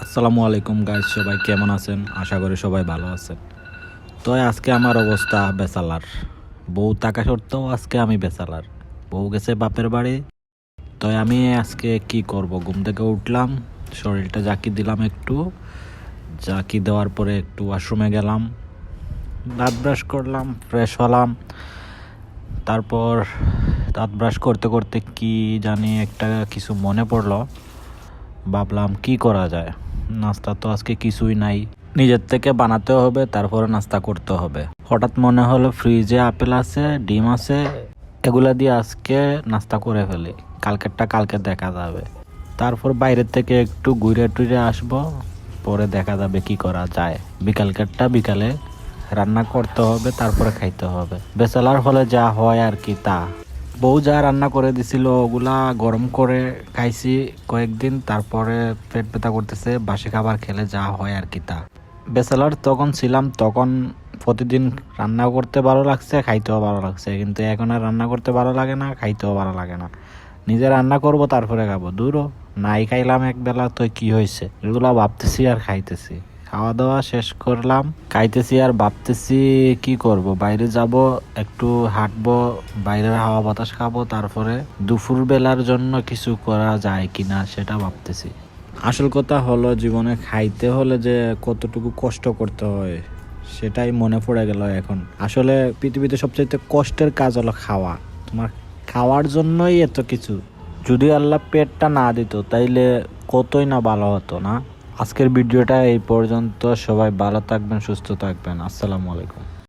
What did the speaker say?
আসসালামু আলাইকুম গাইস, সবাই কেমন আছেন? আশা করি সবাই ভালো আছেন। তো আজকে আমার অবস্থা বেচালার। বউ টাকা সত্ত্বেও আজকে আমি বেচালার। বউ গেছে বাপের বাড়ি। তো আমি আজকে কি করব? ঘুম থেকে উঠলাম, শরীরটা জাকি দিলাম একটু। জাকি দেওয়ার পরে একটু ওয়াশরুমে গেলাম, দাঁত ব্রাশ করলাম, ফ্রেশ হলাম। তারপর দাঁত ব্রাশ করতে করতে কি জানি একটা কিছু মনে পড়লো। ভাবলাম কি করা যায়, নাস্তা তো আজকে কিছুই নাই, নিজের থেকে বানাতে হবে, তারপরে নাস্তা করতে হবে। হঠাৎ মনে হলো ফ্রিজে আপেল আছে, ডিম আছে, এগুলা দিয়ে আজকে নাস্তা করে ফেলি, কালকেরটা কালকে দেখা যাবে। তারপর বাইরের থেকে একটু ঘুরে টুরে আসবো, পরে দেখা যাবে কি করা যায়। বিকালকেরটা বিকালে রান্না করতে হবে, তারপরে খাইতে হবে। বেচালার হলে যা হয় আর কি তা। বউ যা রান্না করে দিছিল ওগুলা গরম করে খাইছি কয়েকদিন, তারপরে পেট ব্যথা করতেছে। বাসি খাবার খেলে যা হয় আর কি তা। ব্যাচেলর তখন ছিলাম, তখন প্রতিদিন রান্না করতে ভালো লাগছে, খাইতেও ভালো লাগছে। কিন্তু এখন আর রান্না করতে ভালো লাগে না, খাইতেও ভালো লাগে না। নিজে রান্না করব তারপরে খাবো, দূরও নাই খাইলাম একবেলা তো কি হয়েছে, এগুলা ভাবতেছি আর খাইতেছি। খাওয়া দাওয়া শেষ করলাম, খাইতেছি আর ভাবতেছি কি করব। বাইরে যাব, একটু হাঁটবো, বাইরের হাওয়া বাতাস খাবো, তারপরে দুপুর বেলার জন্য কিছু করা যায় কিনা সেটা ভাবতেছি। আসল কথা হলো, জীবনে খাইতে হলে যে কতটুকু কষ্ট করতে হয় সেটাই মনে পড়ে গেল এখন। আসলে পৃথিবীতে সবচেয়ে কষ্টের কাজ হলো খাওয়া। তোমার খাওয়ার জন্যই এত কিছু। যদি আল্লাহ পেটটা না দিত তাইলে কতই না ভালো হতো না। আজকের ভিডিওটা এই পর্যন্ত। সবাই ভালো থাকবেন, সুস্থ থাকবেন। আসসালামু আলাইকুম।